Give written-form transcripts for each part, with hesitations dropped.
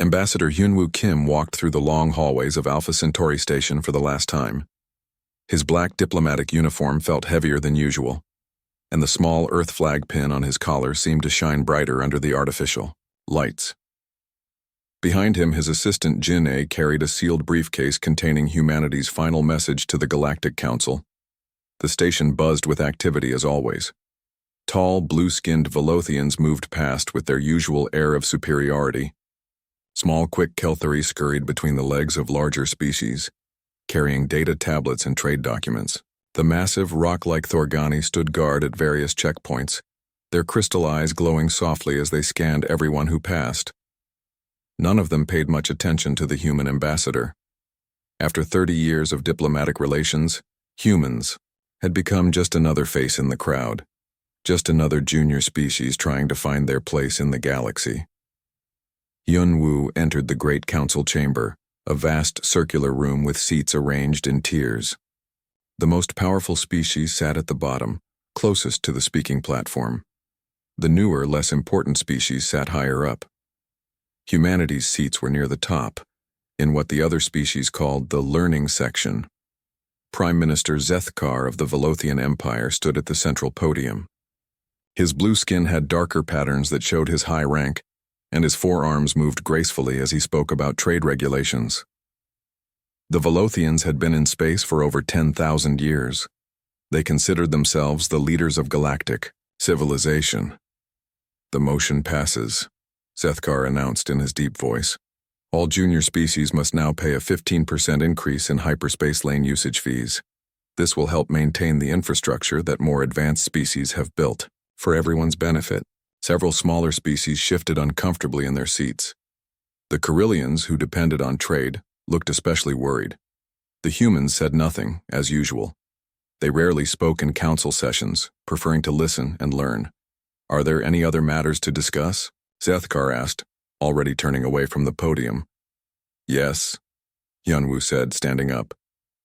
Ambassador Hyunwoo Kim walked through the long hallways of Alpha Centauri Station for the last time. His black diplomatic uniform felt heavier than usual, and the small Earth flag pin on his collar seemed to shine brighter under the artificial lights. Behind him, his assistant Jin-A carried a sealed briefcase containing humanity's final message to the Galactic Council. The station buzzed with activity as always. Tall, blue-skinned Velothians moved past with their usual air of superiority. Small, quick Kelthari scurried between the legs of larger species, carrying data tablets and trade documents. The massive, rock-like Thorgani stood guard at various checkpoints, their crystal eyes glowing softly as they scanned everyone who passed. None of them paid much attention to the human ambassador. After 30 years of diplomatic relations, humans had become just another face in the crowd, just another junior species trying to find their place in the galaxy. Hyunwoo entered the Great Council chamber, a vast circular room with seats arranged in tiers. The most powerful species sat at the bottom, closest to the speaking platform. The newer, less important species sat higher up. Humanity's seats were near the top, in what the other species called the learning section. Prime Minister Zethkar of the Velothian Empire stood at the central podium. His blue skin had darker patterns that showed his high rank, and his forearms moved gracefully as he spoke about trade regulations. The Velothians had been in space for over 10,000 years. They considered themselves the leaders of galactic civilization. "The motion passes," Zethkar announced in his deep voice. "All junior species must now pay a 15% increase in hyperspace lane usage fees. This will help maintain the infrastructure that more advanced species have built. For everyone's benefit, several smaller species shifted uncomfortably in their seats. The Carillians, who depended on trade, looked especially worried. The humans said nothing, as usual. They rarely spoke in council sessions, preferring to listen and learn. "Are there any other matters to discuss?" Zethkar asked, already turning away from the podium. "Yes," Hyunwoo said, standing up.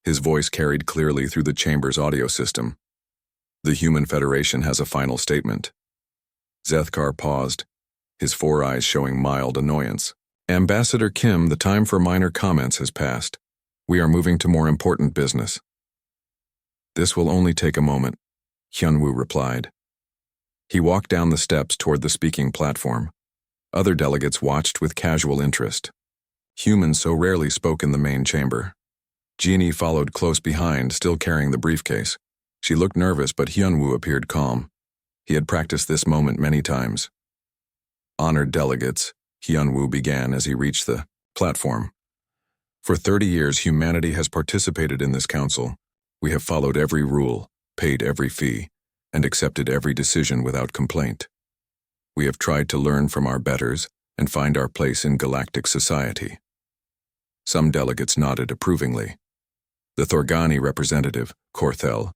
His voice carried clearly through the chamber's audio system. "The Human Federation has a final statement." Zethkar paused, his four eyes showing mild annoyance. "Ambassador Kim, the time for minor comments has passed. We are moving to more important business." "This will only take a moment," Hyunwoo replied. He walked down the steps toward the speaking platform. Other delegates watched with casual interest. Humans so rarely spoke in the main chamber. Jeannie followed close behind, still carrying the briefcase. She looked nervous, but Hyunwoo appeared calm. He had practiced this moment many times. "Honored delegates," Hyunwoo began as he reached the platform. "For 30 years, humanity has participated in this council. We have followed every rule, paid every fee, and accepted every decision without complaint. We have tried to learn from our betters and find our place in galactic society." Some delegates nodded approvingly. The Thorgani representative, Korthel,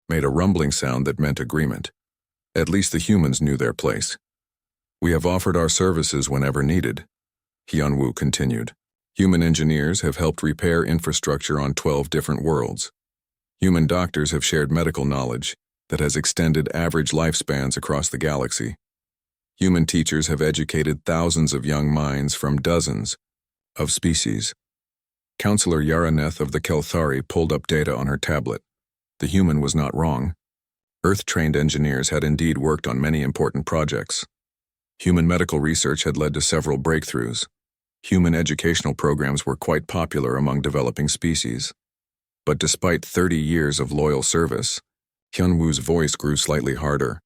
made a rumbling sound that meant agreement. At least the humans knew their place. "We have offered our services whenever needed," Hyunwoo continued. "Human engineers have helped repair infrastructure on 12 different worlds. Human doctors have shared medical knowledge that has extended average lifespans across the galaxy. Human teachers have educated thousands of young minds from dozens of species." Counselor Yaraneth of the Kelthari pulled up data on her tablet. The human was not wrong. Earth-trained engineers had indeed worked on many important projects. Human medical research had led to several breakthroughs. Human educational programs were quite popular among developing species. But despite 30 years of loyal service, Hyunwoo's voice grew slightly harder.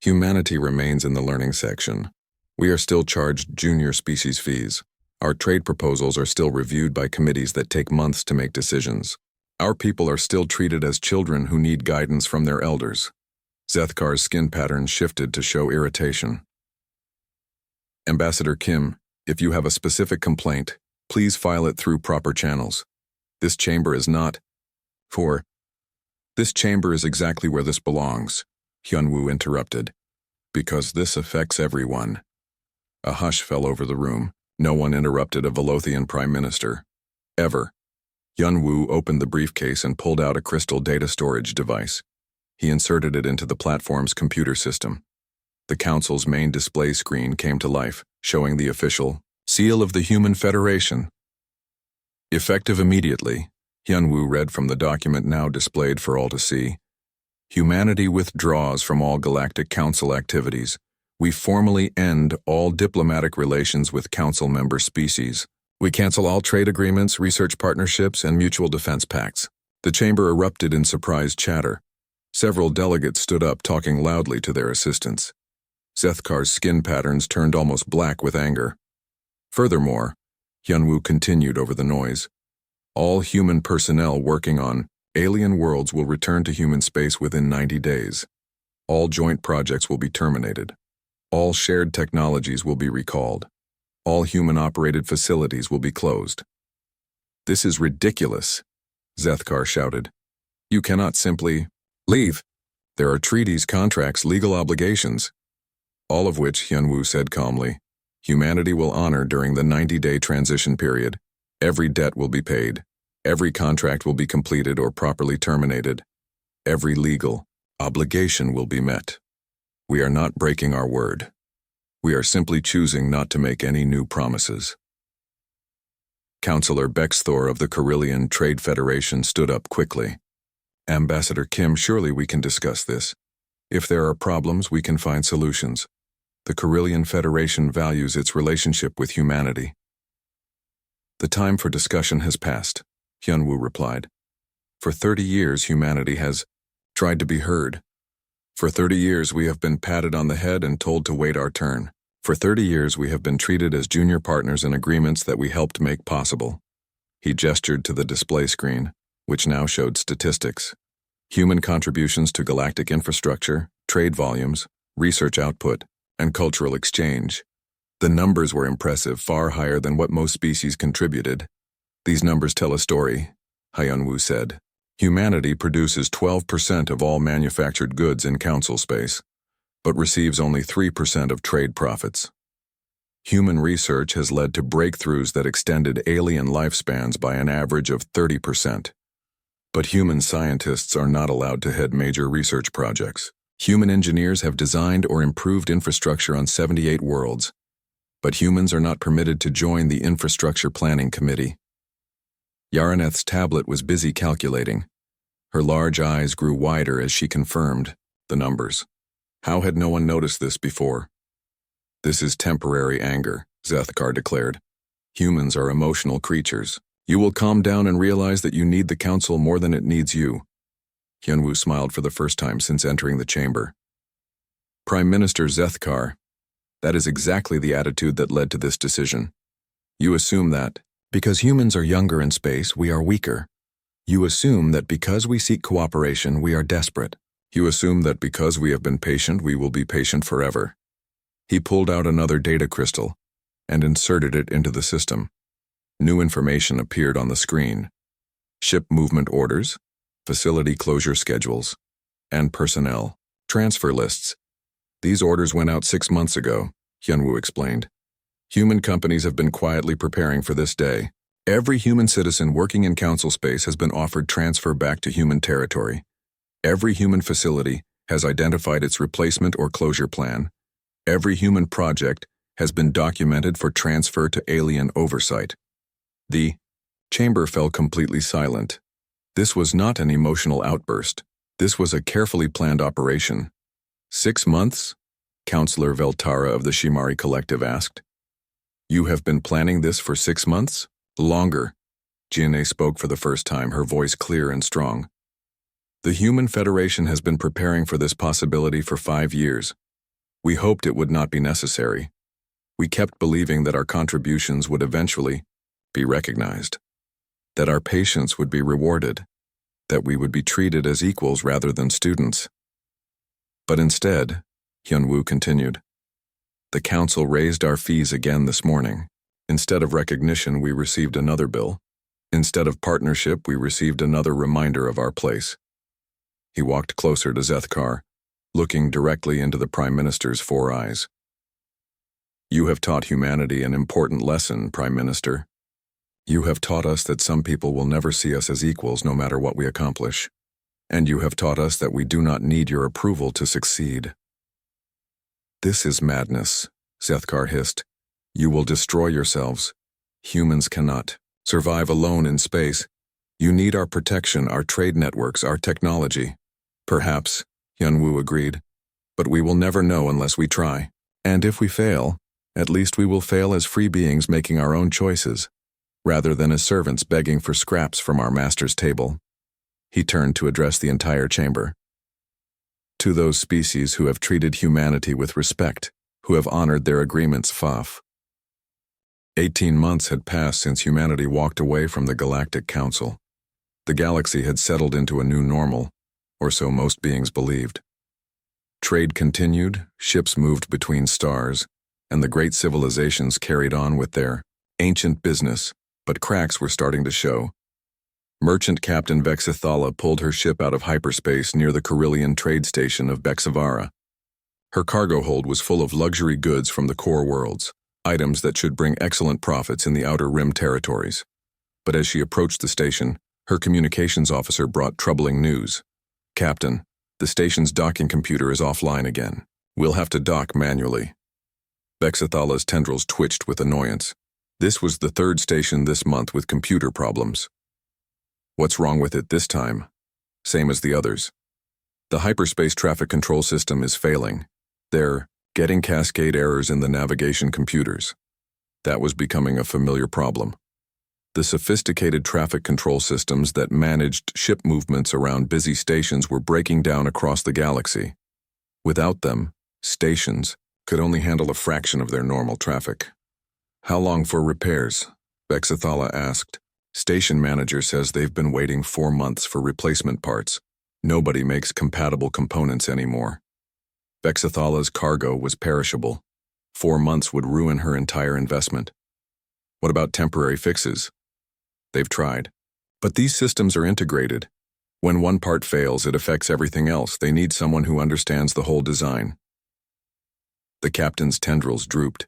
"Humanity remains in the learning section. We are still charged junior species fees. Our trade proposals are still reviewed by committees that take months to make decisions. Our people are still treated as children who need guidance from their elders." Zethkar's skin pattern shifted to show irritation. "Ambassador Kim, if you have a specific complaint, please file it through proper channels. This chamber is not for. This chamber is exactly where this belongs," Hyunwoo interrupted. "Because this affects everyone." A hush fell over the room. No one interrupted a Velothian prime minister. Ever. Hyunwoo opened the briefcase and pulled out a crystal data storage device. He inserted it into the platform's computer system. The council's main display screen came to life, showing the official Seal of the Human Federation. Effective immediately, Hyunwoo read from the document now displayed for all to see. Humanity withdraws from all Galactic Council activities. We formally end all diplomatic relations with Council member species. We cancel all trade agreements, research partnerships, and mutual defense pacts. The chamber erupted in surprised chatter. Several delegates stood up, talking loudly to their assistants. Zethkar's skin patterns turned almost black with anger. Furthermore, Hyunwoo continued over the noise. All human personnel working on alien worlds will return to human space within 90 days. All joint projects will be terminated. All shared technologies will be recalled. All human-operated facilities will be closed. This is ridiculous, Zethkar shouted. You cannot simply leave. There are treaties, contracts, legal obligations. All of which, Hyunwoo said calmly, humanity will honor during the 90-day transition period. Every debt will be paid. Every contract will be completed or properly terminated. Every legal obligation will be met. We are not breaking our word. We are simply choosing not to make any new promises. Councillor Bexthor of the Carillion Trade Federation stood up quickly. Ambassador Kim, surely we can discuss this. If there are problems, we can find solutions. The Carillion Federation values its relationship with humanity. The time for discussion has passed, Hyunwoo replied. For 30 years, humanity has tried to be heard. For 30 years, we have been patted on the head and told to wait our turn. For 30 years, we have been treated as junior partners in agreements that we helped make possible. He gestured to the display screen, which now showed statistics. Human contributions to galactic infrastructure, trade volumes, research output, and cultural exchange. The numbers were impressive, far higher than what most species contributed. These numbers tell a story, Hyunwoo said. Humanity produces 12% of all manufactured goods in council space, but receives only 3% of trade profits. Human research has led to breakthroughs that extended alien lifespans by an average of 30%. But human scientists are not allowed to head major research projects. Human engineers have designed or improved infrastructure on 78 worlds, but humans are not permitted to join the Infrastructure Planning Committee. Yaraneth's tablet was busy calculating. Her large eyes grew wider as she confirmed the numbers. How had no one noticed this before? This is temporary anger, Zethkar declared. Humans are emotional creatures. You will calm down and realize that you need the council more than it needs you. Hyunwoo smiled for the first time since entering the chamber. Prime Minister Zethkar, that is exactly the attitude that led to this decision. You assume that, because humans are younger in space, we are weaker. You assume that because we seek cooperation, we are desperate. You assume that because we have been patient, we will be patient forever. He pulled out another data crystal and inserted it into the system. New information appeared on the screen. Ship movement orders, facility closure schedules, and personnel transfer lists. These orders went out 6 months ago, Hyunwoo explained. Human companies have been quietly preparing for this day. Every human citizen working in council space has been offered transfer back to human territory. Every human facility has identified its replacement or closure plan. Every human project has been documented for transfer to alien oversight. The chamber fell completely silent. This was not an emotional outburst. This was a carefully planned operation. 6 months? Councillor Veltara of the Shimari Collective asked. You have been planning this for 6 months? Longer. Jiane spoke for the first time, her voice clear and strong. The Human Federation has been preparing for this possibility for 5 years. We hoped it would not be necessary. We kept believing that our contributions would eventually be recognized, that our patience would be rewarded, that we would be treated as equals rather than students. But instead, Hyunwoo continued, the council raised our fees again this morning. Instead of recognition, we received another bill. Instead of partnership, we received another reminder of our place. He walked closer to Zethkar, looking directly into the Prime Minister's 4 eyes. You have taught humanity an important lesson, Prime Minister. You have taught us that some people will never see us as equals no matter what we accomplish. And you have taught us that we do not need your approval to succeed. This is madness, Zethkar hissed. You will destroy yourselves. Humans cannot survive alone in space. You need our protection, our trade networks, our technology. Perhaps, Hyunwoo agreed, but we will never know unless we try. And if we fail, at least we will fail as free beings making our own choices, rather than as servants begging for scraps from our master's table. He turned to address the entire chamber. To those species who have treated humanity with respect, who have honored their agreements, FAF. 18 months had passed since humanity walked away from the Galactic Council. The galaxy had settled into a new normal, or so most beings believed. Trade continued, ships moved between stars, and the great civilizations carried on with their ancient business, but cracks were starting to show. Merchant Captain Vexithala pulled her ship out of hyperspace near the Carillion trade station of Bexavara. Her cargo hold was full of luxury goods from the core worlds, items that should bring excellent profits in the Outer Rim territories. But as she approached the station, her communications officer brought troubling news. Captain, the station's docking computer is offline again. We'll have to dock manually. Vexithala's tendrils twitched with annoyance. This was the third station this month with computer problems. What's wrong with it this time? Same as the others. The hyperspace traffic control system is failing. They're getting cascade errors in the navigation computers. That was becoming a familiar problem. The sophisticated traffic control systems that managed ship movements around busy stations were breaking down across the galaxy. Without them, stations could only handle a fraction of their normal traffic. How long for repairs? Vexithala asked. Station manager says they've been waiting 4 months for replacement parts. Nobody makes compatible components anymore. Vexithala's cargo was perishable. 4 months would ruin her entire investment. What about temporary fixes? They've tried. But these systems are integrated. When one part fails, it affects everything else. They need someone who understands the whole design. The captain's tendrils drooped.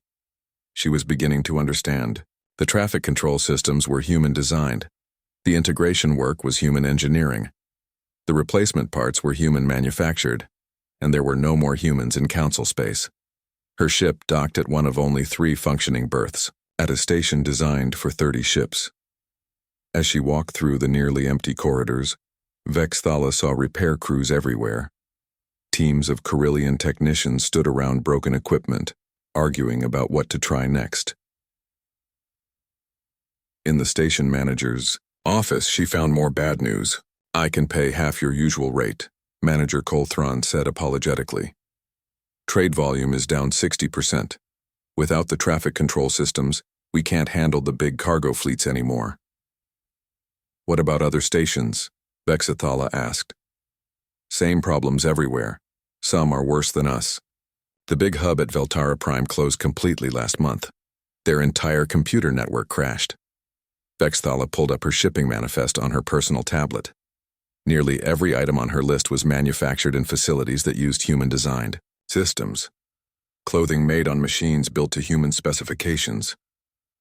She was beginning to understand. The traffic control systems were human-designed. The integration work was human engineering. The replacement parts were human-manufactured, and there were no more humans in council space. Her ship docked at one of only 3 functioning berths, at a station designed for 30 ships. As she walked through the nearly empty corridors, Vexithala saw repair crews everywhere. Teams of Carillion technicians stood around broken equipment, arguing about what to try next. In the station manager's office, she found more bad news. I can pay half your usual rate, Manager Colthron said apologetically. Trade volume is down 60%. Without the traffic control systems, we can't handle the big cargo fleets anymore. What about other stations? Vexithala asked. Same problems everywhere. Some are worse than us. The big hub at Veltara Prime closed completely last month. Their entire computer network crashed. Vexithala pulled up her shipping manifest on her personal tablet. Nearly every item on her list was manufactured in facilities that used human-designed systems. Clothing made on machines built to human specifications.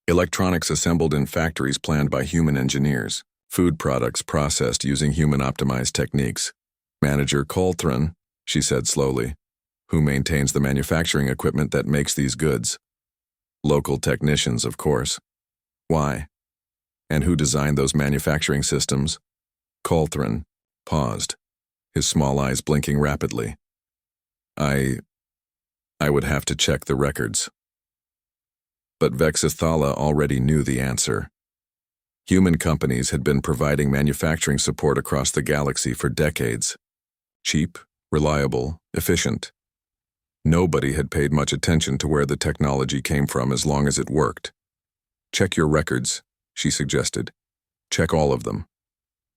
Electronics assembled in factories planned by human engineers. Food products processed using human-optimized techniques. Manager Colthron, she said slowly, who maintains the manufacturing equipment that makes these goods. Local technicians, of course. Why? And who designed those manufacturing systems? Colthron paused, his small eyes blinking rapidly. I would have to check the records. But Vexithala already knew the answer. Human companies had been providing manufacturing support across the galaxy for decades. Cheap, reliable, efficient. Nobody had paid much attention to where the technology came from as long as it worked. Check your records, she suggested. Check all of them.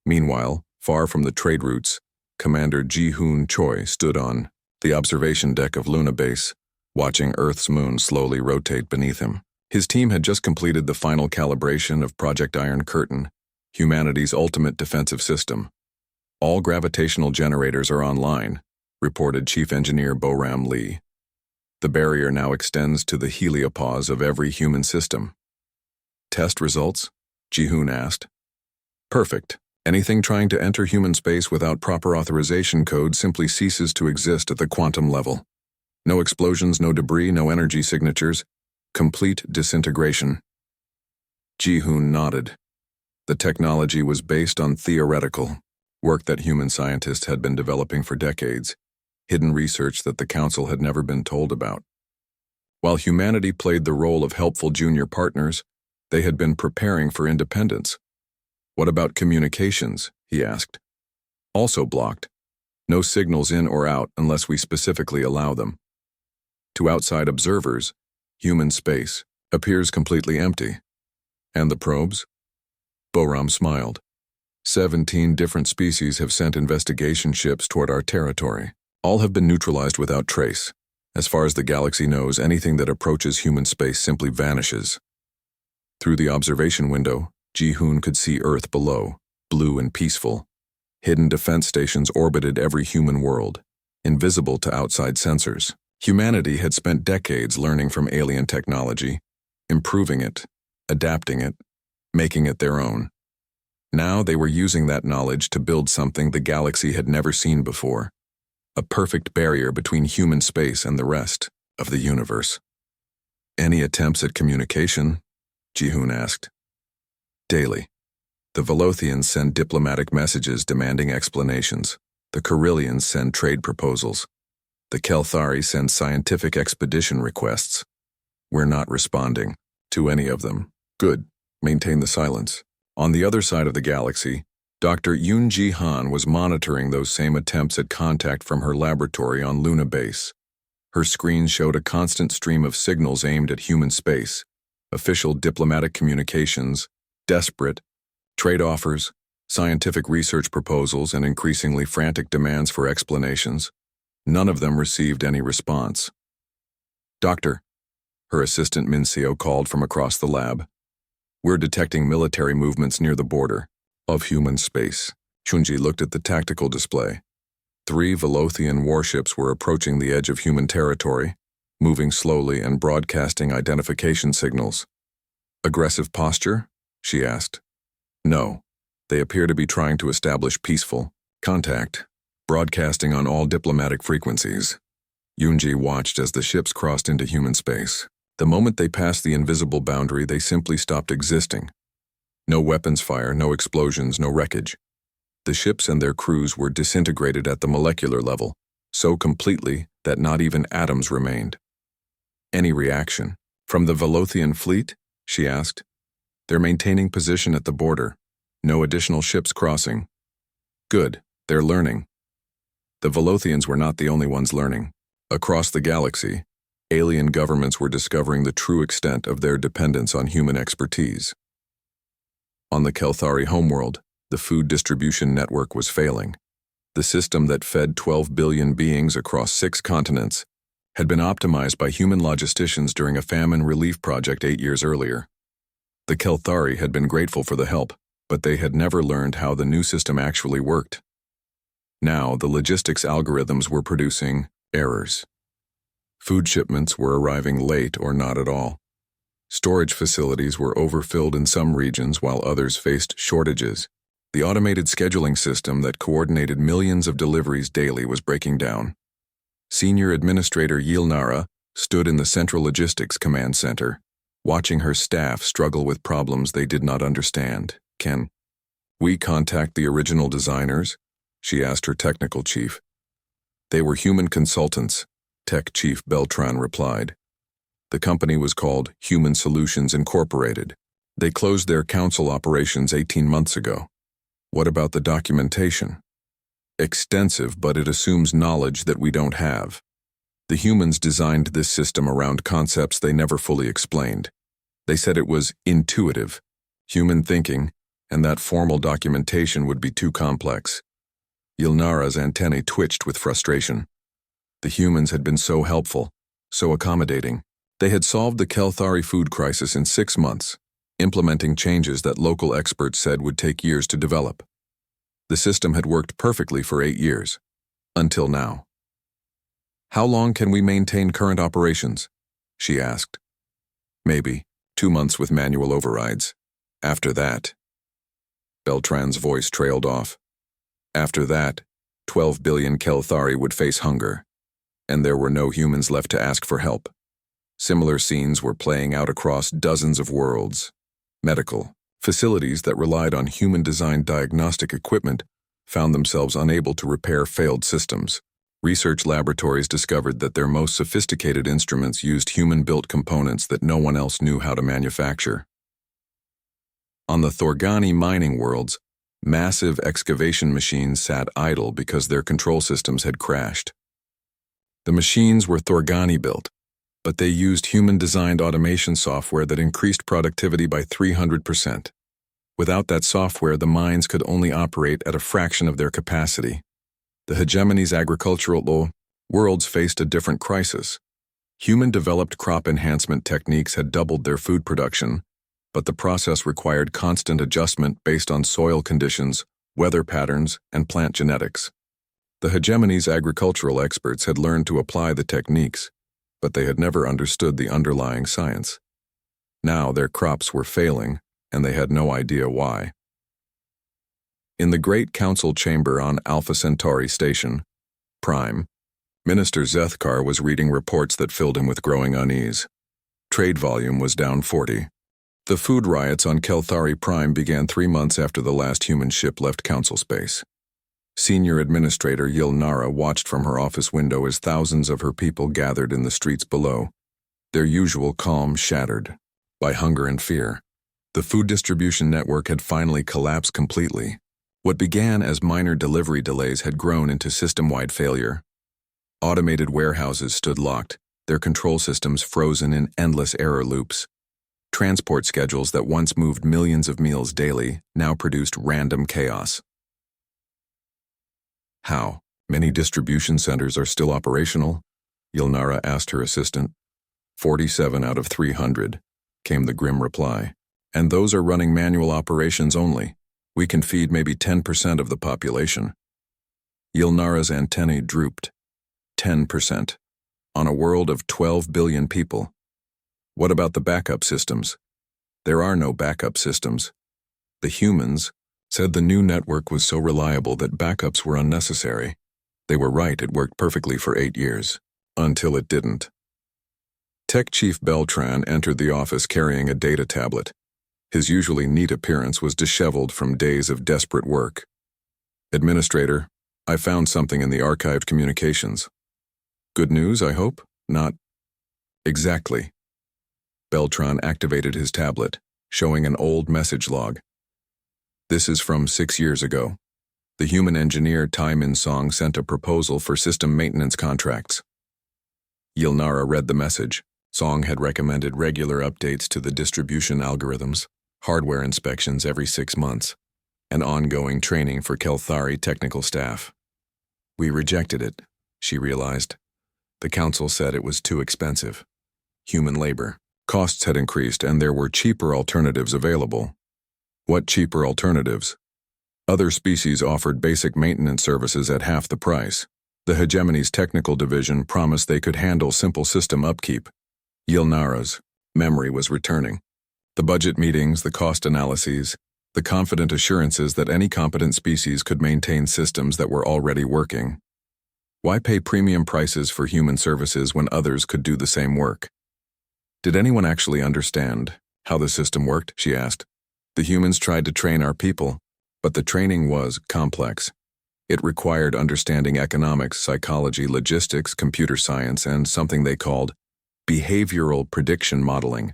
Meanwhile, far from the trade routes, Commander Ji-hoon Choi stood on the observation deck of Luna Base, watching Earth's moon slowly rotate beneath him. His team had just completed the final calibration of Project Iron Curtain, humanity's ultimate defensive system. All gravitational generators are online, reported Chief Engineer Boram Lee. The barrier now extends to the heliopause of every human system. Test results? Ji-hoon asked. Perfect. Anything trying to enter human space without proper authorization code simply ceases to exist at the quantum level. No explosions, no debris, no energy signatures. Complete disintegration. Ji-hoon nodded. The technology was based on theoretical work that human scientists had been developing for decades, hidden research that the Council had never been told about. While humanity played the role of helpful junior partners, they had been preparing for independence. What about communications? He asked. Also blocked. No signals in or out unless we specifically allow them. To outside observers, human space appears completely empty. And the probes? Boram smiled. 17 different species have sent investigation ships toward our territory. All have been neutralized without trace. As far as the galaxy knows, anything that approaches human space simply vanishes. Through the observation window, Ji-hoon could see Earth below, blue and peaceful. Hidden defense stations orbited every human world, invisible to outside sensors. Humanity had spent decades learning from alien technology, improving it, adapting it, making it their own. Now they were using that knowledge to build something the galaxy had never seen before. A perfect barrier between human space and the rest of the universe. Any attempts at communication? Ji-hoon asked. Daily. The Velothians send diplomatic messages demanding explanations. The Carillions send trade proposals. The Kelthari send scientific expedition requests. We're not responding to any of them. Good. Maintain the silence. On the other side of the galaxy, Dr. Yoon Ji-han was monitoring those same attempts at contact from her laboratory on Luna Base. Her screen showed a constant stream of signals aimed at human space, official diplomatic communications, desperate, trade offers, scientific research proposals, and increasingly frantic demands for explanations. None of them received any response. Doctor, her assistant Minseo called from across the lab. We're detecting military movements near the border of human space. Chunji looked at the tactical display. 3 Velothian warships were approaching the edge of human territory, moving slowly and broadcasting identification signals. Aggressive posture? She asked. No. They appear to be trying to establish peaceful contact, broadcasting on all diplomatic frequencies. Yoonji watched as the ships crossed into human space. The moment they passed the invisible boundary, they simply stopped existing. No weapons fire, no explosions, no wreckage. The ships and their crews were disintegrated at the molecular level, so completely that not even atoms remained. Any reaction? From the Velothian fleet? She asked. They're maintaining position at the border. No additional ships crossing. Good, they're learning. The Velothians were not the only ones learning. Across the galaxy, alien governments were discovering the true extent of their dependence on human expertise. On the Kelthari homeworld, the food distribution network was failing. The system that fed 12 billion beings across 6 continents had been optimized by human logisticians during a famine relief project 8 years earlier. The Kelthari had been grateful for the help, but they had never learned how the new system actually worked. Now, the logistics algorithms were producing errors. Food shipments were arriving late or not at all. Storage facilities were overfilled in some regions while others faced shortages. The automated scheduling system that coordinated millions of deliveries daily was breaking down. Senior Administrator Yilnara stood in the Central Logistics Command Center, watching her staff struggle with problems they did not understand. Can we contact the original designers? She asked her technical chief. They were human consultants, Tech Chief Beltran replied. The company was called Human Solutions Incorporated. They closed their council operations 18 months ago. What about the documentation? Extensive, but it assumes knowledge that we don't have. The humans designed this system around concepts they never fully explained. They said it was intuitive, human thinking, and that formal documentation would be too complex. Yilnara's antennae twitched with frustration. The humans had been so helpful, so accommodating. They had solved the Kelthari food crisis in 6 months, implementing changes that local experts said would take years to develop. The system had worked perfectly for 8 years, until now. How long can we maintain current operations? She asked. Maybe 2 months with manual overrides. After that, Beltran's voice trailed off. After that, 12 billion Kelthari would face hunger, and there were no humans left to ask for help. Similar scenes were playing out across dozens of worlds. Medical facilities that relied on human-designed diagnostic equipment found themselves unable to repair failed systems. Research laboratories discovered that their most sophisticated instruments used human-built components that no one else knew how to manufacture. On the Thorgani mining worlds, massive excavation machines sat idle because their control systems had crashed. The machines were Thorgani built, but they used human-designed automation software that increased productivity by 300%. Without that software, the mines could only operate at a fraction of their capacity. The hegemony's agricultural worlds faced a different crisis. Human-developed crop enhancement techniques had doubled their food production, but the process required constant adjustment based on soil conditions, weather patterns, and plant genetics. The hegemony's agricultural experts had learned to apply the techniques, but they had never understood the underlying science. Now their crops were failing, and they had no idea why. In the Great Council Chamber on Alpha Centauri Station, Prime, Minister Zethkar was reading reports that filled him with growing unease. Trade volume was down 40. The food riots on Kelthari Prime began 3 months after the last human ship left Council space. Senior Administrator Yilnara watched from her office window as thousands of her people gathered in the streets below, their usual calm shattered by hunger and fear. The food distribution network had finally collapsed completely. What began as minor delivery delays had grown into system-wide failure. Automated warehouses stood locked, their control systems frozen in endless error loops. Transport schedules that once moved millions of meals daily now produced random chaos. How many distribution centers are still operational? Yilnara asked her assistant. 47 out of 300, came the grim reply. And those are running manual operations only. We can feed maybe 10% of the population. Yilnara's antennae drooped. 10%. On a world of 12 billion people. What about the backup systems? There are no backup systems. The humans said the new network was so reliable that backups were unnecessary. They were right, it worked perfectly for 8 years. Until it didn't. Tech Chief Beltran entered the office carrying a data tablet. His usually neat appearance was disheveled from days of desperate work. Administrator, I found something in the archived communications. Good news, I hope? Not exactly. Beltran activated his tablet, showing an old message log. This is from 6 years ago. The human engineer Tai Min Song sent a proposal for system maintenance contracts. Yilnara read the message. Song had recommended regular updates to the distribution algorithms, hardware inspections every 6 months, and ongoing training for Kelthari technical staff. We rejected it, she realized. The council said it was too expensive. Human labor. Costs had increased and there were cheaper alternatives available. What cheaper alternatives? Other species offered basic maintenance services at half the price. The hegemony's technical division promised they could handle simple system upkeep. Yilnara's memory was returning. The budget meetings, the cost analyses, the confident assurances that any competent species could maintain systems that were already working. Why pay premium prices for human services when others could do the same work? Did anyone actually understand how the system worked, she asked. The humans tried to train our people, but the training was complex. It required understanding economics, psychology, logistics, computer science, and something they called behavioral prediction modeling.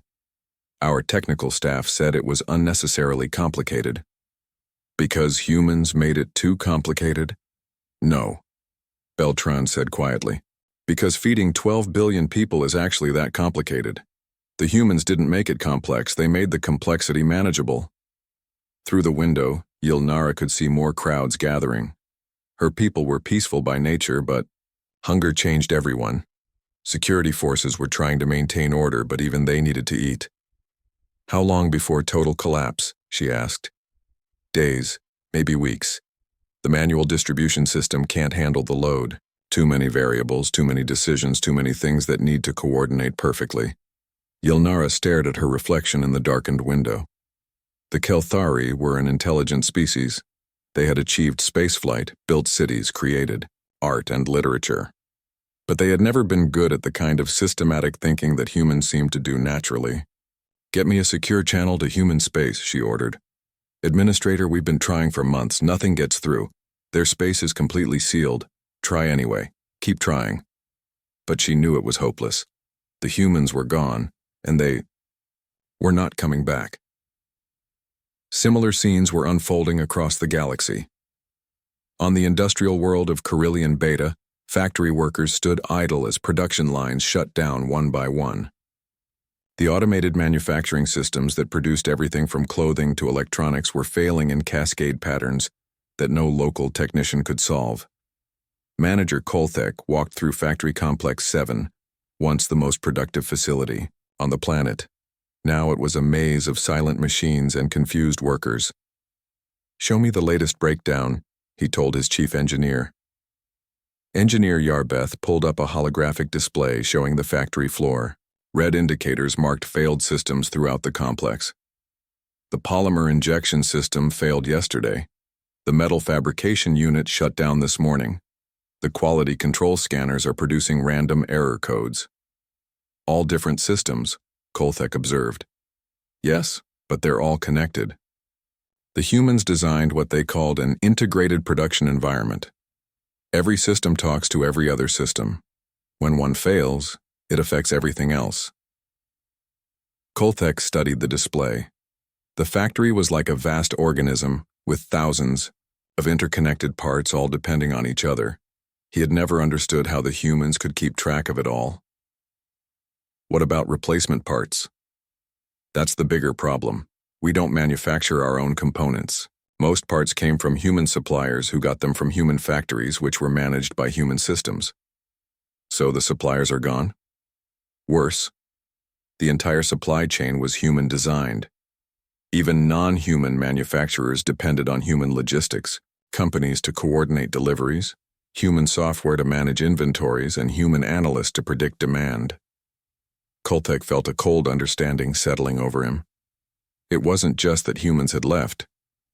Our technical staff said it was unnecessarily complicated. Because humans made it too complicated? No, Beltran said quietly. Because feeding 12 billion people is actually that complicated. The humans didn't make it complex, they made the complexity manageable. Through the window, Yilnara could see more crowds gathering. Her people were peaceful by nature, but hunger changed everyone. Security forces were trying to maintain order, but even they needed to eat. How long before total collapse? She asked. Days, maybe weeks. The manual distribution system can't handle the load. Too many variables, too many decisions, too many things that need to coordinate perfectly. Yilnara stared at her reflection in the darkened window. The Kelthari were an intelligent species. They had achieved spaceflight, built cities, created art and literature. But they had never been good at the kind of systematic thinking that humans seem to do naturally. "Get me a secure channel to human space," she ordered. "Administrator, we've been trying for months. Nothing gets through. Their space is completely sealed. Try anyway. Keep trying." But she knew it was hopeless. The humans were gone, and they were not coming back. Similar scenes were unfolding across the galaxy. On the industrial world of Carillion Beta, factory workers stood idle as production lines shut down one by one. The automated manufacturing systems that produced everything from clothing to electronics were failing in cascade patterns that no local technician could solve. Manager Kolthek walked through Factory Complex 7, once the most productive facility on the planet. Now it was a maze of silent machines and confused workers. "Show me the latest breakdown," he told his chief engineer. Engineer Yarbeth pulled up a holographic display showing the factory floor. Red indicators marked failed systems throughout the complex. The polymer injection system failed yesterday. The metal fabrication unit shut down this morning. The quality control scanners are producing random error codes. "All different systems," Kolthek observed. "Yes, but they're all connected." The humans designed what they called an integrated production environment. Every system talks to every other system. When one fails, it affects everything else. Kolthek studied the display. The factory was like a vast organism with thousands of interconnected parts all depending on each other. He had never understood how the humans could keep track of it all. What about replacement parts? That's the bigger problem. We don't manufacture our own components. Most parts came from human suppliers who got them from human factories which were managed by human systems. So the suppliers are gone? Worse, the entire supply chain was human designed. Even non-human manufacturers depended on human logistics, companies to coordinate deliveries, human software to manage inventories, and human analysts to predict demand. Kolthek felt a cold understanding settling over him. It wasn't just that humans had left.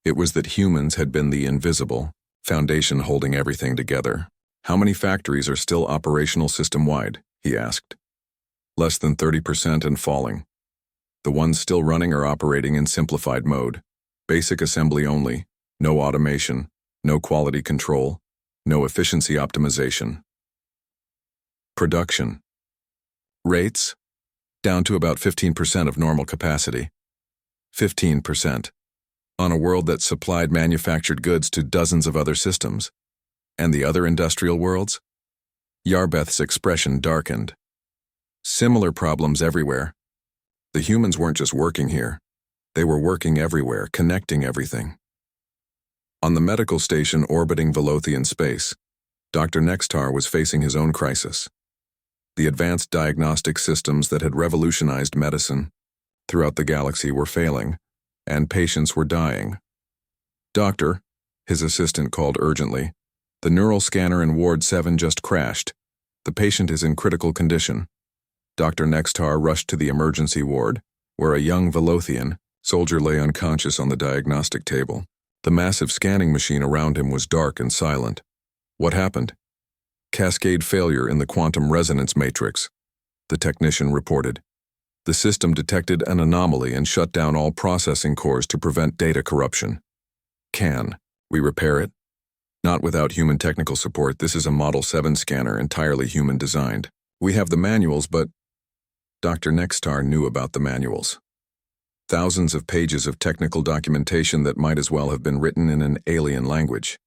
It was that humans had been the invisible foundation holding everything together. "How many factories are still operational system-wide?" he asked. "Less than 30% and falling. The ones still running are operating in simplified mode. Basic assembly only, no automation, no quality control, no efficiency optimization." Production rates down to about 15% of normal capacity. 15%. On a world that supplied manufactured goods to dozens of other systems. And the other industrial worlds? Yarbeth's expression darkened. Similar problems everywhere. The humans weren't just working here. They were working everywhere, connecting everything. On the medical station orbiting Velothian space, Dr. Nextar was facing his own crisis. The advanced diagnostic systems that had revolutionized medicine throughout the galaxy were failing, and patients were dying. "Doctor," his assistant called urgently, "the neural scanner in Ward 7 just crashed. The patient is in critical condition." Dr. Nextar rushed to the emergency ward, where a young Velothian soldier lay unconscious on the diagnostic table. The massive scanning machine around him was dark and silent. "What happened?" "Cascade failure in the quantum resonance matrix," the technician reported. "The system detected an anomaly and shut down all processing cores to prevent data corruption." "Can we repair it?" "Not without human technical support. This is a Model 7 scanner, entirely human designed. We have the manuals, but..." Dr. Nextar knew about the manuals. Thousands of pages of technical documentation that might as well have been written in an alien language.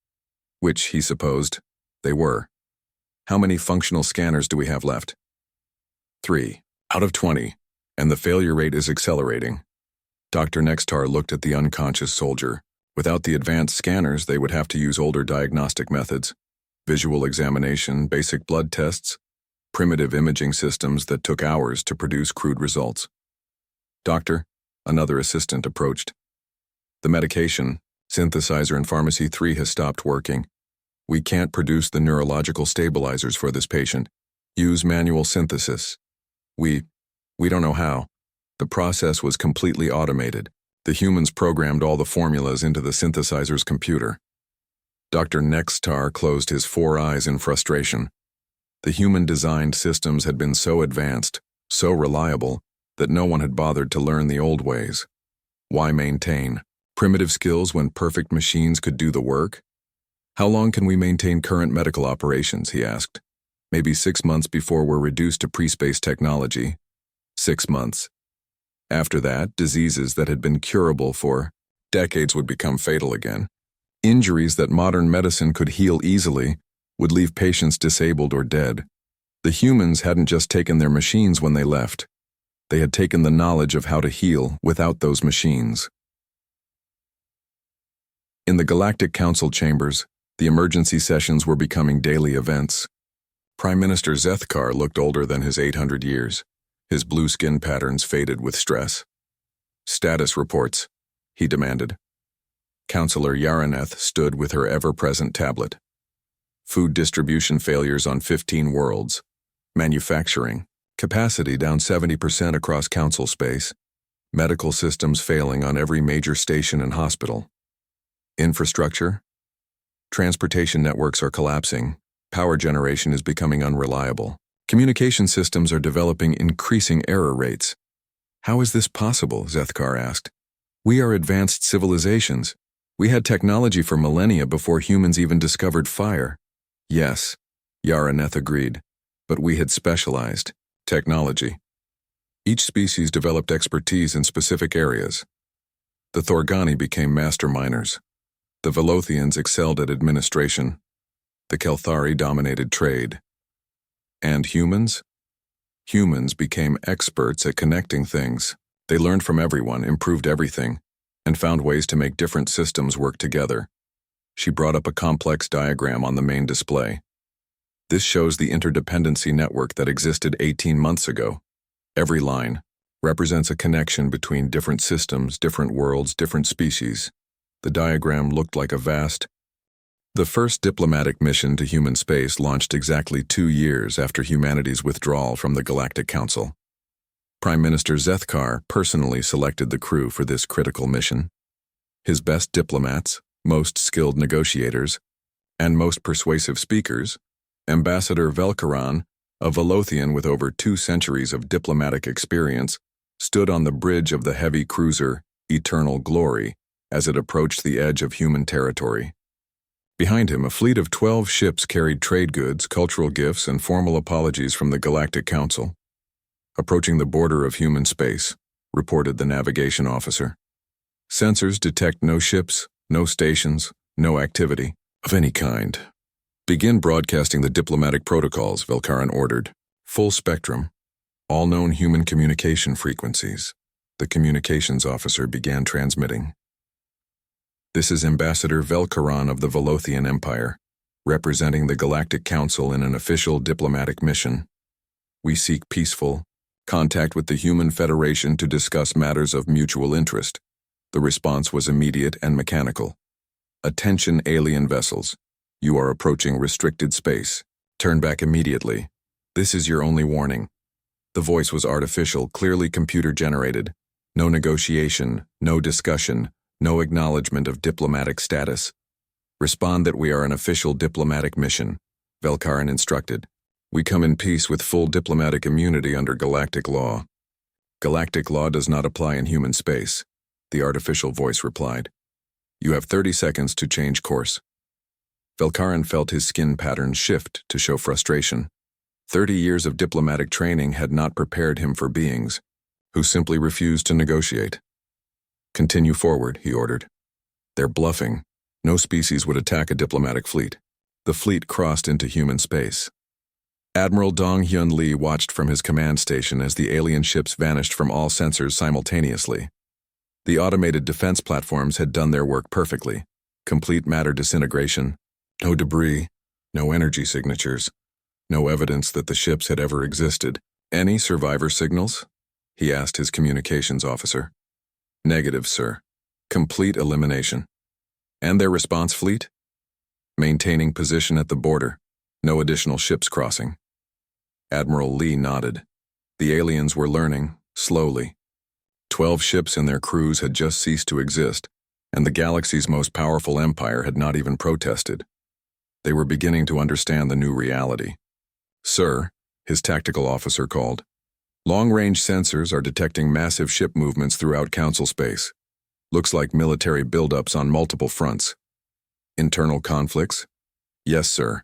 Which, he supposed, they were. "How many functional scanners do we have left?" 3 out of 20, and the failure rate is accelerating. Dr. Nextar looked at the unconscious soldier. Without the advanced scanners, they would have to use older diagnostic methods, visual examination, basic blood tests, primitive imaging systems that took hours to produce crude results. "Doctor," another assistant approached. "The medication, synthesizer in Pharmacy 3 has stopped working. We can't produce the neurological stabilizers for this patient. Use manual synthesis. We don't know how. The process was completely automated. The humans programmed all the formulas into the synthesizer's computer." Dr. Nextar closed his 4 eyes in frustration. The human-designed systems had been so advanced, so reliable, that no one had bothered to learn the old ways. Why maintain primitive skills when perfect machines could do the work? How long can we maintain current medical operations, he asked. Maybe 6 months before we're reduced to pre-space technology. 6 months. After that, diseases that had been curable for decades would become fatal again. Injuries that modern medicine could heal easily would leave patients disabled or dead. The humans hadn't just taken their machines when they left. They had taken the knowledge of how to heal without those machines. In the Galactic Council chambers, the emergency sessions were becoming daily events. Prime Minister Zethkar looked older than his 800 years. His blue skin patterns faded with stress. "Status reports," he demanded. Councillor Yaraneth stood with her ever-present tablet. Food distribution failures on 15 worlds. Manufacturing. Capacity down 70% across council space. Medical systems failing on every major station and hospital. Infrastructure. Transportation networks are collapsing. Power generation is becoming unreliable. Communication systems are developing increasing error rates. "How is this possible?" Zethkar asked. "We are advanced civilizations. We had technology for millennia before humans even discovered fire." "Yes," Yaraneth agreed, "but we had specialized technology. Each species developed expertise in specific areas. The Thorgani became master miners. The Velothians excelled at administration. The Kelthari dominated trade. And humans? Humans became experts at connecting things. They learned from everyone, improved everything, and found ways to make different systems work together." She brought up a complex diagram on the main display. "This shows the interdependency network that existed 18 months ago. Every line represents a connection between different systems, different worlds, different species." The diagram looked like a vast. The first diplomatic mission to human space launched exactly 2 years after humanity's withdrawal from the Galactic Council. Prime Minister Zethkar personally selected the crew for this critical mission. His best diplomats, most skilled negotiators, and most persuasive speakers, Ambassador Velkaran, a Velothian with over 2 centuries of diplomatic experience, stood on the bridge of the heavy cruiser Eternal Glory as it approached the edge of human territory. Behind him, a fleet of 12 ships carried trade goods, cultural gifts, and formal apologies from the Galactic Council. "Approaching the border of human space," reported the navigation officer. "Sensors detect no ships, no stations, no activity of any kind." "Begin broadcasting the diplomatic protocols," Velkaran ordered. "Full spectrum. All known human communication frequencies." The communications officer began transmitting. "This is Ambassador Velkaran of the Velothian Empire, representing the Galactic Council in an official diplomatic mission. We seek peaceful contact with the Human Federation to discuss matters of mutual interest." The response was immediate and mechanical. "Attention alien vessels. You are approaching restricted space. Turn back immediately. This is your only warning." The voice was artificial, clearly computer-generated. No negotiation, no discussion, no acknowledgement of diplomatic status. "Respond that we are an official diplomatic mission," Velkaran instructed. "We come in peace with full diplomatic immunity under galactic law." "Galactic law does not apply in human space," the artificial voice replied. "You have 30 seconds to change course." Velkaran felt his skin patterns shift to show frustration. 30 years of diplomatic training had not prepared him for beings who simply refused to negotiate. "Continue forward," he ordered. "They're bluffing. No species would attack a diplomatic fleet." The fleet crossed into human space. Admiral Dong Hyun Lee watched from his command station as the alien ships vanished from all sensors simultaneously. The automated defense platforms had done their work perfectly. Complete matter disintegration. No debris. No energy signatures. No evidence that the ships had ever existed. "Any survivor signals?" he asked his communications officer. "Negative, sir. Complete elimination." "And their response fleet?" "Maintaining position at the border. No additional ships crossing." Admiral Lee nodded. The aliens were learning, slowly. 12 ships and their crews had just ceased to exist, and the galaxy's most powerful empire had not even protested. They were beginning to understand the new reality. Sir, his tactical officer called. Long-range sensors are detecting massive ship movements throughout Council space. Looks like military buildups on multiple fronts. Internal conflicts? Yes, sir.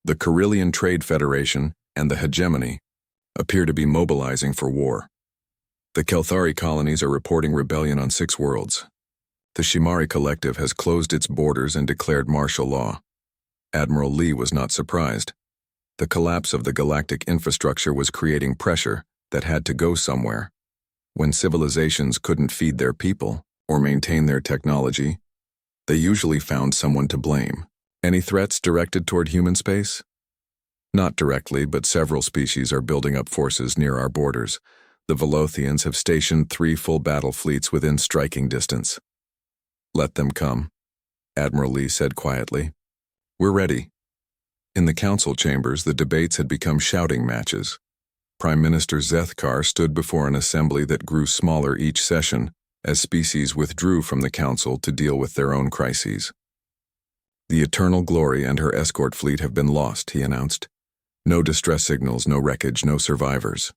The Carillion Trade Federation and the Hegemony appear to be mobilizing for war. The Kelthari colonies are reporting rebellion on 6 worlds. The Shimari Collective has closed its borders and declared martial law. Admiral Lee was not surprised. The collapse of the galactic infrastructure was creating pressure that had to go somewhere. When civilizations couldn't feed their people or maintain their technology, they usually found someone to blame. Any threats directed toward human space? Not directly, but several species are building up forces near our borders. The Velothians have stationed 3 full battle fleets within striking distance. Let them come, Admiral Lee said quietly. We're ready. In the council chambers, the debates had become shouting matches. Prime Minister Zethkar stood before an assembly that grew smaller each session as species withdrew from the council to deal with their own crises. The Eternal Glory and her escort fleet have been lost, he announced. No distress signals, no wreckage, no survivors.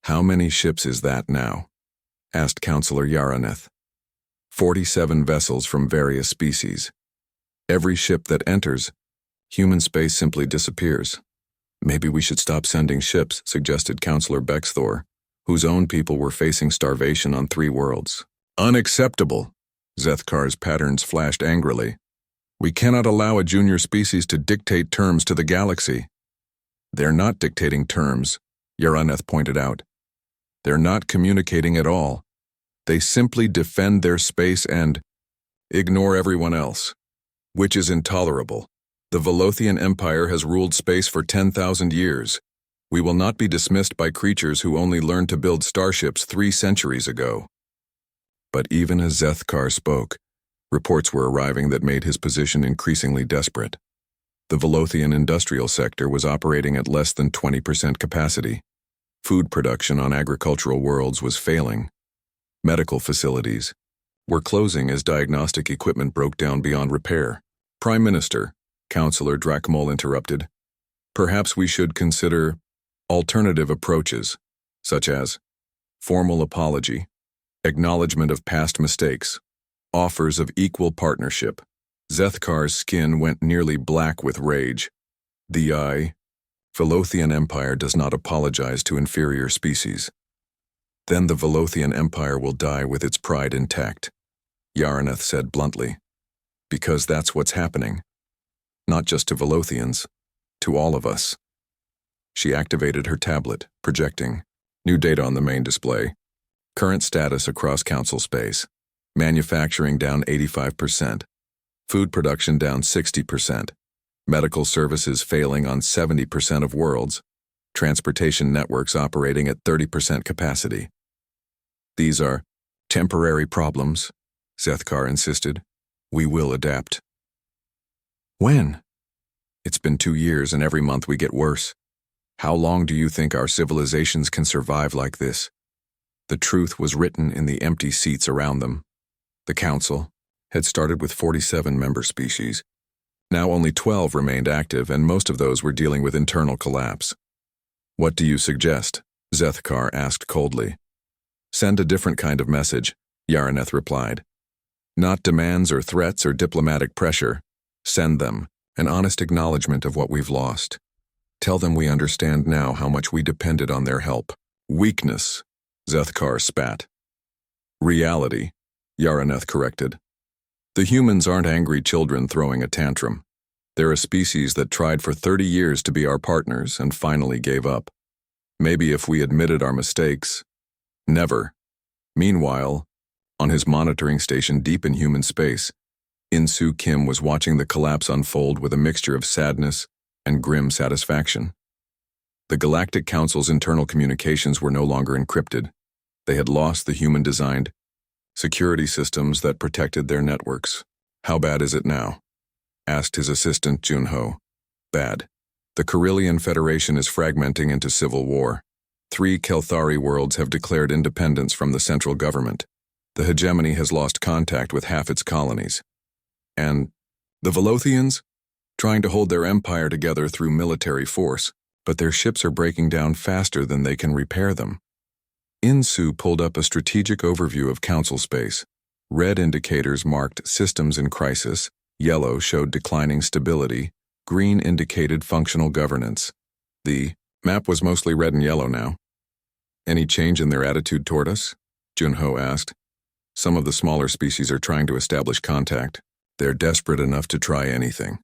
How many ships is that now? Asked Councillor Yaraneth. 47 vessels from various species. Every ship that enters, human space simply disappears. Maybe we should stop sending ships, suggested Councillor Bexthor, whose own people were facing starvation on 3 worlds. Unacceptable! Zethkar's patterns flashed angrily. We cannot allow a junior species to dictate terms to the galaxy. They're not dictating terms, Yaraneth pointed out. They're not communicating at all. They simply defend their space and ignore everyone else, which is intolerable. The Velothian Empire has ruled space for 10,000 years. We will not be dismissed by creatures who only learned to build starships 3 centuries ago. But even as Zethkar spoke, reports were arriving that made his position increasingly desperate. The Velothian industrial sector was operating at less than 20% capacity. Food production on agricultural worlds was failing. Medical facilities were closing as diagnostic equipment broke down beyond repair. Prime Minister, Councillor Drakmol interrupted. Perhaps we should consider alternative approaches, such as formal apology, acknowledgement of past mistakes, offers of equal partnership. Zethkar's skin went nearly black with rage. The Velothian Empire does not apologize to inferior species. Then the Velothian Empire will die with its pride intact, Yaraneth said bluntly. Because that's what's happening. Not just to Velothians, to all of us. She activated her tablet, projecting new data on the main display. Current status across council space. Manufacturing down 85%. Food production down 60%. Medical services failing on 70% of worlds. Transportation networks operating at 30% capacity. These are temporary problems, Zethkar insisted. We will adapt. When? It's been 2 years and every month we get worse. How long do you think our civilizations can survive like this? The truth was written in the empty seats around them. The council had started with 47 member species. Now only 12 remained active, and most of those were dealing with internal collapse. What do you suggest? Zethkar asked coldly. Send a different kind of message, Yaraneth replied. Not demands or threats or diplomatic pressure. Send them an honest acknowledgement of what we've lost. Tell them we understand now how much we depended on their help. Weakness, Zethkar spat. Reality, Yaraneth corrected. The humans aren't angry children throwing a tantrum. They're a species that tried for 30 years to be our partners and finally gave up. Maybe if we admitted our mistakes. Never. Meanwhile, on his monitoring station deep in human space, Insu Kim was watching the collapse unfold with a mixture of sadness and grim satisfaction. The Galactic Council's internal communications were no longer encrypted. They had lost the human-designed security systems that protected their networks. How bad is it now? Asked his assistant Junho. Bad. The Carillion Federation is fragmenting into civil war. 3 Kelthari worlds have declared independence from the central government. The hegemony has lost contact with half its colonies. And the Velothians? trying to hold their empire together through military force, but their ships are breaking down faster than they can repair them. Insu pulled up a strategic overview of Council space. Red indicators marked systems in crisis, yellow showed declining stability, green indicated functional governance. The map was mostly red and yellow now. Any change in their attitude toward us? Junho asked. Some of the smaller species are trying to establish contact. They're desperate enough to try anything.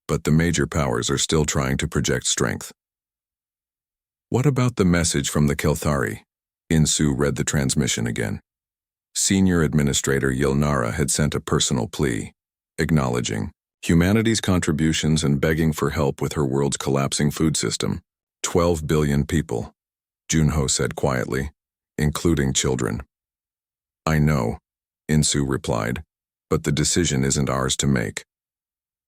But the major powers are still trying to project strength. What about the message from the Kelthari? Insu read the transmission again. Senior Administrator Yilnara had sent a personal plea, acknowledging humanity's contributions and begging for help with her world's collapsing food system. 12 billion people, Junho said quietly, including children. I know, Insu replied, but the decision isn't ours to make.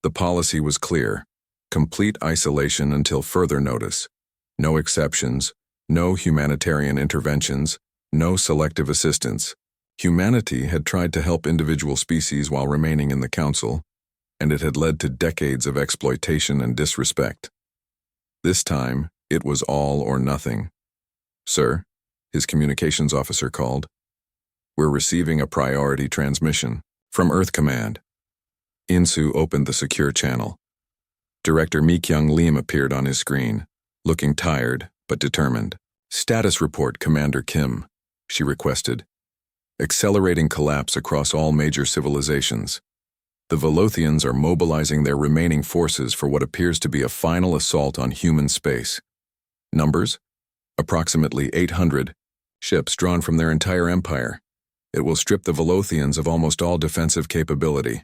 The policy was clear: complete isolation until further notice. No exceptions, no humanitarian interventions, no selective assistance. Humanity had tried to help individual species while remaining in the Council, and it had led to decades of exploitation and disrespect. This time, it was all or nothing. Sir, his communications officer called. We're receiving a priority transmission from Earth Command. Insu opened the secure channel. Director Mi-kyung Lim appeared on his screen, looking tired but determined. Status report, Commander Kim, she requested. Accelerating collapse across all major civilizations. The Velothians are mobilizing their remaining forces for what appears to be a final assault on human space. Numbers? Approximately 800 ships drawn from their entire empire. It will strip the Velothians of almost all defensive capability.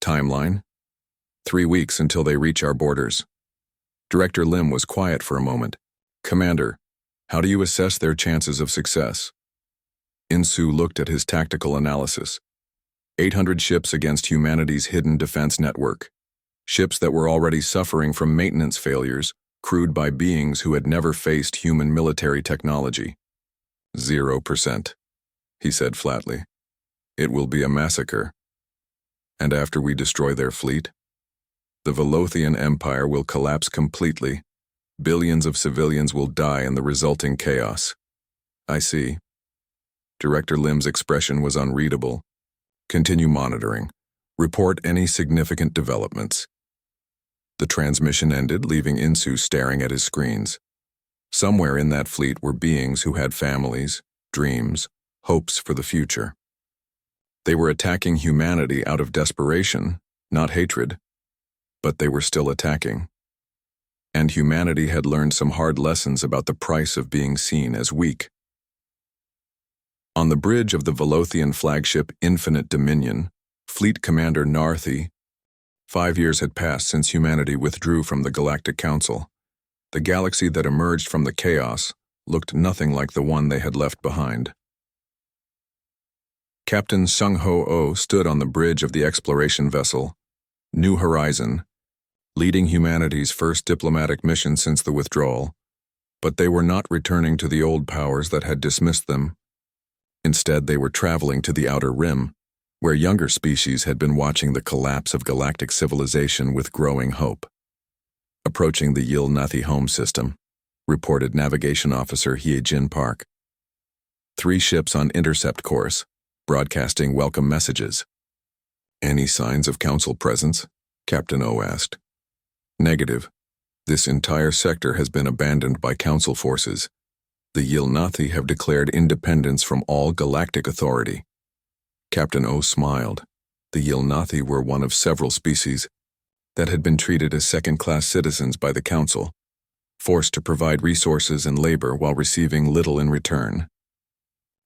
Timeline? 3 weeks until they reach our borders. Director Lim was quiet for a moment. Commander, how do you assess their chances of success? Insu looked at his tactical analysis. 800 ships against humanity's hidden defense network. Ships that were already suffering from maintenance failures, crewed by beings who had never faced human military technology. 0%, he said flatly. It will be a massacre. And after we destroy their fleet, the Velothian Empire will collapse completely. Billions of civilians will die in the resulting chaos. I see. Director Lim's expression was unreadable. Continue monitoring. Report any significant developments. The transmission ended, leaving Insu staring at his screens. Somewhere in that fleet were beings who had families, dreams, hopes for the future. They were attacking humanity out of desperation, not hatred. But they were still attacking. And humanity had learned some hard lessons about the price of being seen as weak. On the bridge of the Velothian flagship Infinite Dominion, Fleet Commander Narthi. 5 years had passed since humanity withdrew from the Galactic Council. The galaxy that emerged from the chaos looked nothing like the one they had left behind. Captain Sung-ho-oh stood on the bridge of the exploration vessel, New Horizon, leading humanity's first diplomatic mission since the withdrawal, but they were not returning to the old powers that had dismissed them. Instead, they were traveling to the Outer Rim, where younger species had been watching the collapse of galactic civilization with growing hope. Approaching the Yil-Nathi home system, reported Navigation Officer Hye-jin Park. 3 ships on intercept course, broadcasting welcome messages. Any signs of Council presence? Captain O asked. Negative. This entire sector has been abandoned by Council forces. The Yil-Nathi have declared independence from all galactic authority. Captain O smiled. The Yil-Nathi were one of several species that had been treated as second-class citizens by the Council, forced to provide resources and labor while receiving little in return.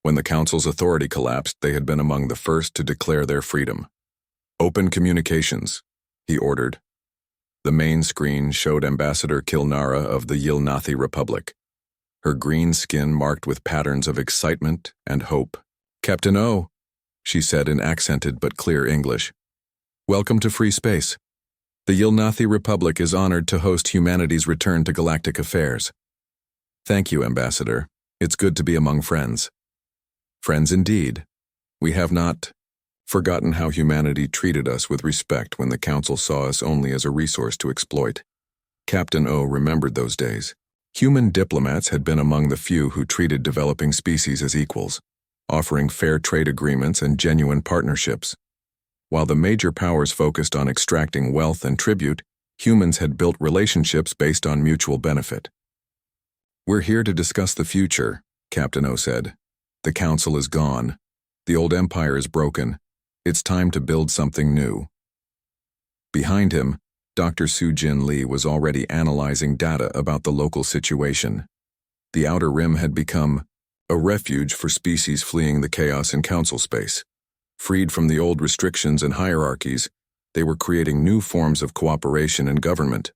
When the Council's authority collapsed, they had been among the first to declare their freedom. Open communications, he ordered. The main screen showed Ambassador Kilnara of the Yil-Nathi Republic, her green skin marked with patterns of excitement and hope. Captain O, she said in accented but clear English. Welcome to free space. The Yil-Nathi Republic is honored to host humanity's return to galactic affairs. Thank you, Ambassador. It's good to be among friends. Friends indeed. We have not forgotten how humanity treated us with respect when the Council saw us only as a resource to exploit. Captain O remembered those days. Human diplomats had been among the few who treated developing species as equals, offering fair trade agreements and genuine partnerships. While the major powers focused on extracting wealth and tribute, humans had built relationships based on mutual benefit. "We're here to discuss the future," Captain O said. "The Council is gone. The old empire is broken. It's time to build something new." Behind him, Dr. Su-Jin Lee was already analyzing data about the local situation. The Outer Rim had become a refuge for species fleeing the chaos in Council space. Freed from the old restrictions and hierarchies, they were creating new forms of cooperation and government.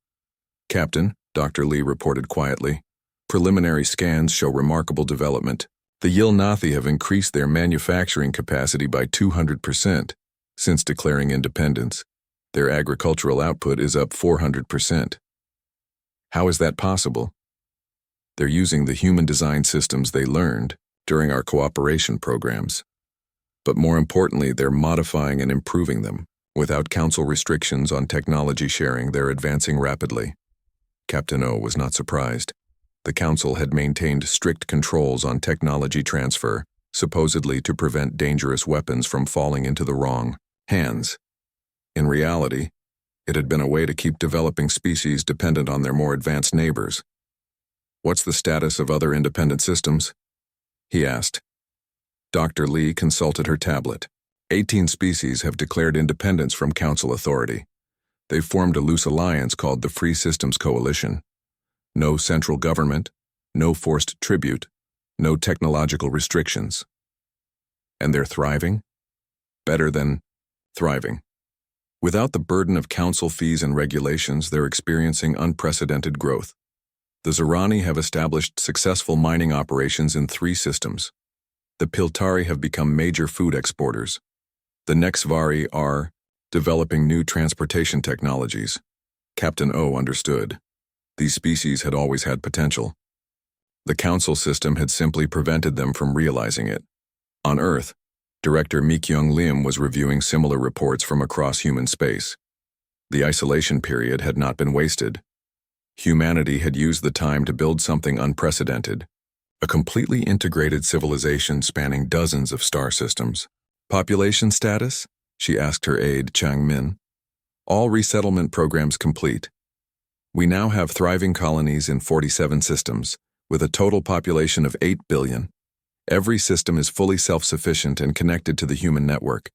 "Captain," Dr. Lee reported quietly, "preliminary scans show remarkable development. The Yil-Nathi have increased their manufacturing capacity by 200% since declaring independence. Their agricultural output is up 400%. How is that possible? They're using the human-designed systems they learned during our cooperation programs. But more importantly, they're modifying and improving them. Without Council restrictions on technology sharing, they're advancing rapidly." Captain O was not surprised. The Council had maintained strict controls on technology transfer, supposedly to prevent dangerous weapons from falling into the wrong hands. In reality, it had been a way to keep developing species dependent on their more advanced neighbors. "What's the status of other independent systems?" he asked. Dr. Lee consulted her tablet. 18 species have declared independence from Council authority. They've formed a loose alliance called the Free Systems Coalition. No central government, no forced tribute, no technological restrictions. And they're thriving? Better than thriving. Without the burden of Council fees and regulations, they're experiencing unprecedented growth. The Zorani have established successful mining operations in 3 systems. The Piltari have become major food exporters. The Nexvari are developing new transportation technologies. Captain O understood. These species had always had potential. The Council system had simply prevented them from realizing it. On Earth, Director Mi-Kyung Lim was reviewing similar reports from across human space. The isolation period had not been wasted. Humanity had used the time to build something unprecedented, a completely integrated civilization spanning dozens of star systems. "Population status?" she asked her aide, Chang Min. "All resettlement programs complete. We now have thriving colonies in 47 systems, with a total population of 8 billion. Every system is fully self-sufficient and connected to the human network.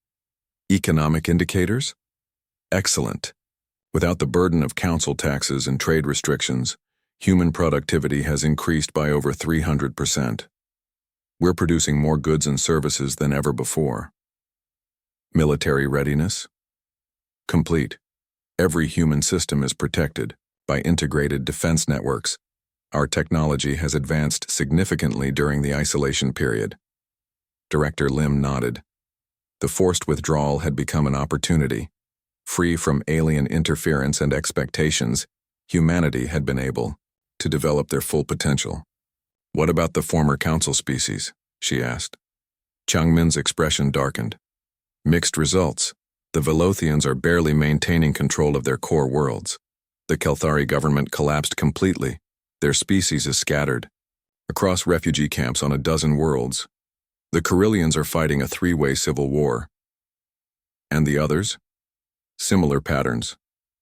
Economic indicators? Excellent. Without the burden of Council taxes and trade restrictions, human productivity has increased by over 300%. We're producing more goods and services than ever before. Military readiness? Complete. Every human system is protected by integrated defense networks. Our technology has advanced significantly during the isolation period." Director Lim nodded. The forced withdrawal had become an opportunity. Free from alien interference and expectations, humanity had been able to develop their full potential. "What about the former Council species?" she asked. Changmin's expression darkened. "Mixed results. The Velothians are barely maintaining control of their core worlds. The Kelthari government collapsed completely. Their species is scattered across refugee camps on a dozen worlds. The Carillions are fighting a 3-way civil war. And the others? Similar patterns.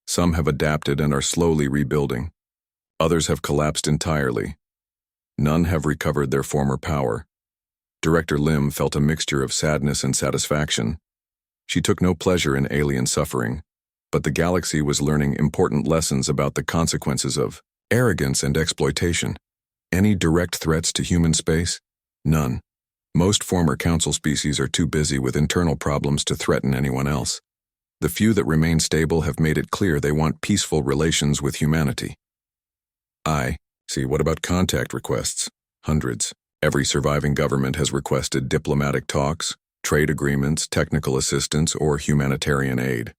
Some have adapted and are slowly rebuilding. Others have collapsed entirely. None have recovered their former power." Director Lim felt a mixture of sadness and satisfaction. She took no pleasure in alien suffering, but the galaxy was learning important lessons about the consequences of arrogance and exploitation. Any direct threats to human space? None. Most former Council species are too busy with internal problems to threaten anyone else. The few that remain stable have made it clear they want peaceful relations with humanity. I see. What about contact requests? Hundreds. Every surviving government has requested diplomatic talks, trade agreements, technical assistance, or humanitarian aid.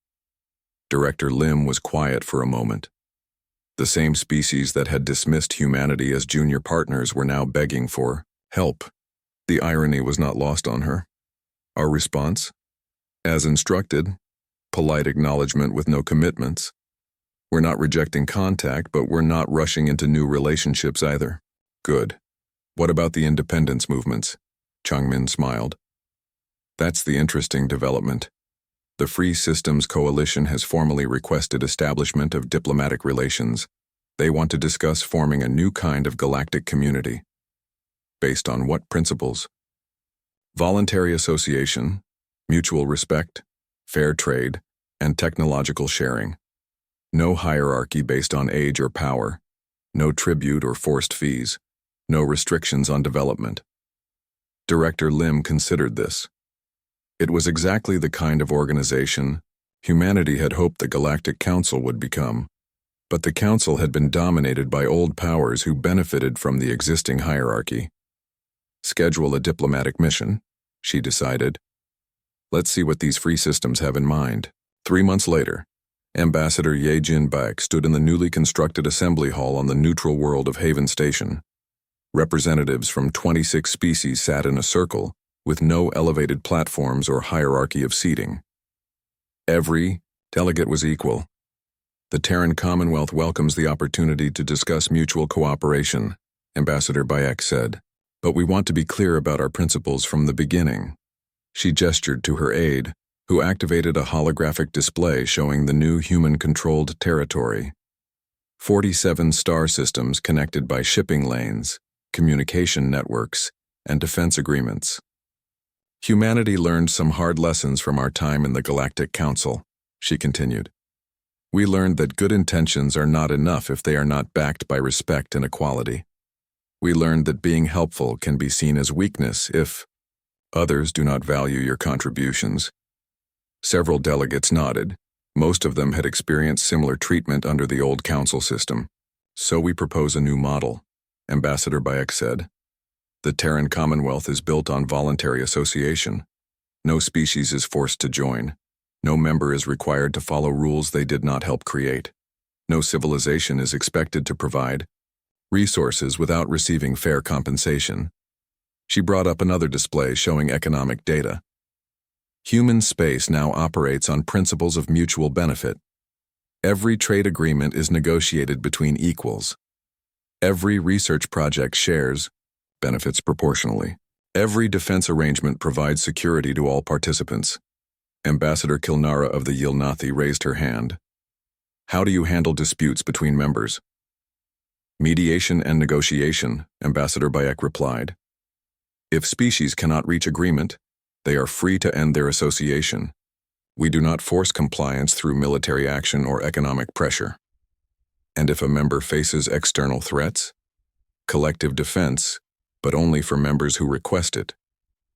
Director Lim was quiet for a moment. The same species that had dismissed humanity as junior partners were now begging for help. The irony was not lost on her. Our response? As instructed, polite acknowledgement with no commitments. We're not rejecting contact, but we're not rushing into new relationships either. Good. What about the independence movements? Changmin smiled. That's the interesting development. The Free Systems Coalition has formally requested establishment of diplomatic relations. They want to discuss forming a new kind of galactic community. Based on what principles? Voluntary association, mutual respect, fair trade, and technological sharing. No hierarchy based on age or power. No tribute or forced fees. No restrictions on development. Director Lim considered this. It was exactly the kind of organization humanity had hoped the Galactic Council would become, but the Council had been dominated by old powers who benefited from the existing hierarchy. Schedule a diplomatic mission, she decided. Let's see what these free systems have in mind. 3 months later, Ambassador Ye Jin-baek stood in the newly constructed assembly hall on the neutral world of Haven Station. Representatives from 26 species sat in a circle, with no elevated platforms or hierarchy of seating. Every delegate was equal. The Terran Commonwealth welcomes the opportunity to discuss mutual cooperation, Ambassador Bayek said, but we want to be clear about our principles from the beginning. She gestured to her aide, who activated a holographic display showing the new human-controlled territory. 47 star systems connected by shipping lanes, communication networks, and defense agreements. Humanity learned some hard lessons from our time in the Galactic Council, she continued. We learned that good intentions are not enough if they are not backed by respect and equality. We learned that being helpful can be seen as weakness if others do not value your contributions. Several delegates nodded. Most of them had experienced similar treatment under the old council system. So we propose a new model, Ambassador Bayek said. The Terran Commonwealth is built on voluntary association. No species is forced to join. No member is required to follow rules they did not help create. No civilization is expected to provide resources without receiving fair compensation. She brought up another display showing economic data. Human space now operates on principles of mutual benefit. Every trade agreement is negotiated between equals. Every research project shares benefits proportionally. Every defense arrangement provides security to all participants. Ambassador Kilnara of the Yilnathi raised her hand. How do you handle disputes between members? Mediation and negotiation, Ambassador Bayek replied. If species cannot reach agreement, they are free to end their association. We do not force compliance through military action or economic pressure. And if a member faces external threats, collective defense, but only for members who request it.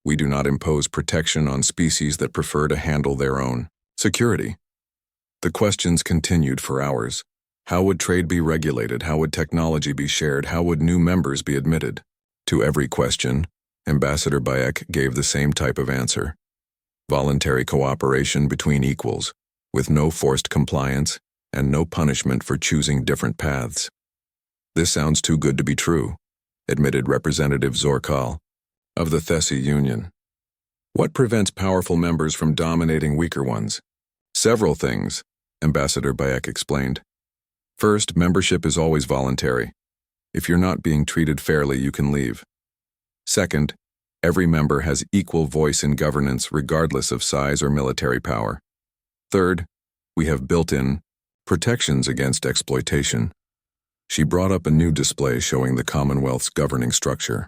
We do not impose protection on species that prefer to handle their own security. The questions continued for hours. How would trade be regulated? How would technology be shared? How would new members be admitted? To every question, Ambassador Bayek gave the same type of answer. Voluntary cooperation between equals, with no forced compliance and no punishment for choosing different paths. This sounds too good to be true, admitted Representative Zorkal of the Thessi Union. What prevents powerful members from dominating weaker ones? Several things, Ambassador Bayek explained. First, membership is always voluntary. If you're not being treated fairly, you can leave. Second, every member has equal voice in governance regardless of size or military power. Third, we have built-in protections against exploitation. She brought up a new display showing the Commonwealth's governing structure.